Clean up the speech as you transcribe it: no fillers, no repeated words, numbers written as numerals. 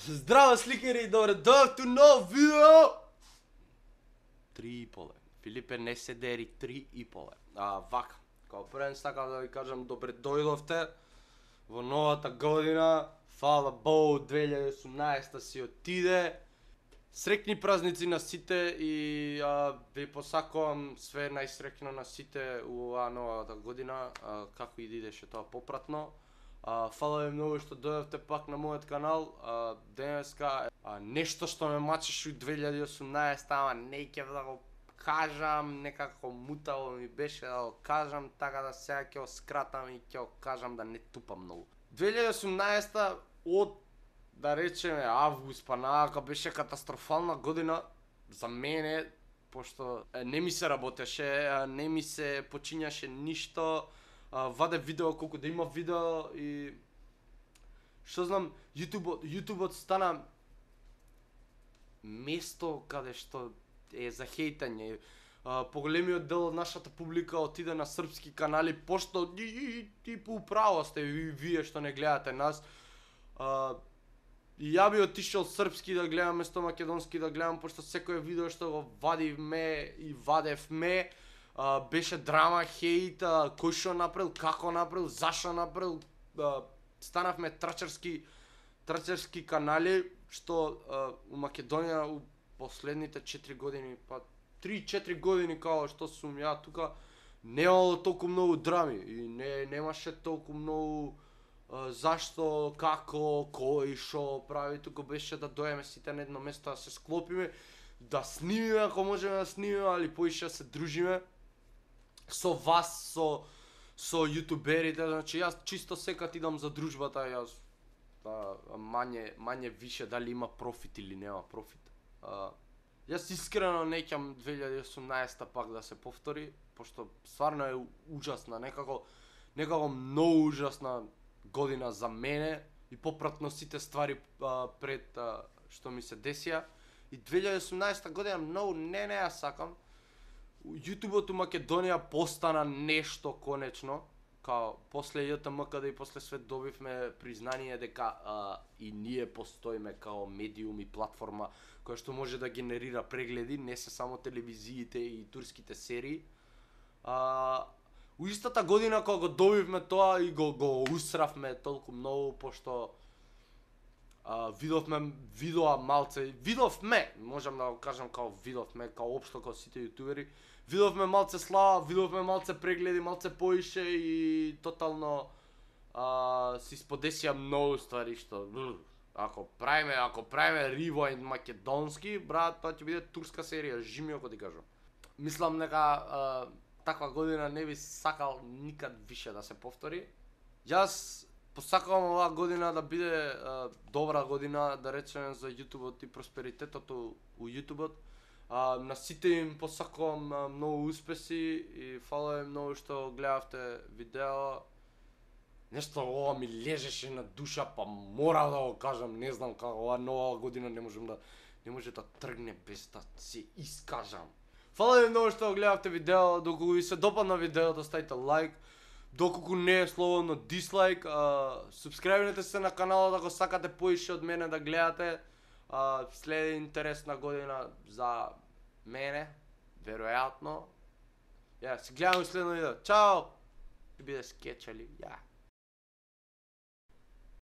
Здраво сликари, добре дојавте нов видео! 3,5. Филипе, не се дери, 3,5. Вака, као првен сакам да ви кажам добре дојдовте во новата година. Фала Богу, 2018 си отиде. Среќни празници на сите и ви посакувам све најсреќно на сите у новата година, како и да идеше тоа попратно. Фала ви многу што дојдовте пак на мојот канал. Денеска нешто што ме мачеше у 2018, ама не ќе да го кажам, некако мутаво ми беше да го кажам, така да сега ќе го скратам и ќе го кажам да не тупам многу. 2018 од, да речеме, август па наака беше катастрофална година за мене, пошто не ми се работеше, не ми се почињаше ништо. Ваде видео колку да има видео и што знам, јутубот стана место каде што е за хейтање. Поголемиот дел од нашата публика отиде на српски канали, пошто ти по управо сте вие што не гледате нас. И ја би отишел српски да гледам место македонски да гледам, пошто секој видео што го вадивме и вадевме беше драма, хейт, кој што направил, како направил, зашо направил. Станавме трачарски канали, што у Македонија у последните 4 години, па 3-4 години као што сум ја тука, немало толку многу драми и немаше толку многу зашто, како, кој, шо прави. Тука беше да дојдеме сите на едно место да се склопиме, да снимиме ако можеме да снимиме, али поише да се дружиме со вас, со јутуберите. Значи јас чисто секад идам за дружбата, јас мање више дали има профит или нема профит. Јас искрено неќам 2018 пак да се повтори, пошто стварно е ужасна, некако многу ужасна година за мене и попратно сите ствари пред што ми се десија. И 2018 година многу не ја сакам. Јутубот у Македонија постана нешто конечно, као после ЈТМКД и после све добивме признание дека и ние постоиме као медиум и платформа која што може да генерира прегледи, не се само телевизиите и турските серии. У истата година кога го добивме тоа и го усравме толку многу, пошто видовме, можам да го кажам као видовме, као општо као сите јутубери, видовме малце слава, видовме малце прегледи, малце поише и тотално си сподесија многу ствари што ако правиме Rewind македонски, брат, тоа ќе биде турска серија, жими ако ти кажам. Мислам дека таква година не би сакал никад више да се повтори. Јас посакувам оваа година да биде добра година, да речеме, за јутубот и просперитетот у јутубот. На сите им посакувам многу успеси и фала ви многу што гледавте видео. Нешто ова ми лежеше на душа, па мора да го кажам, не знам како оваа нова година не може да тргне без да се искажам. Фала ви многу што гледавте видео, доколку ви се допадна видеото ставите лайк, доколку не е слободно дислайк, субскрајбнете се на каналот ако сакате поише од мене да гледате. Следи интересна година за мене, веројатно. Ја, се гледаме следно видео. Чао! Ќе биде скеч, али ја.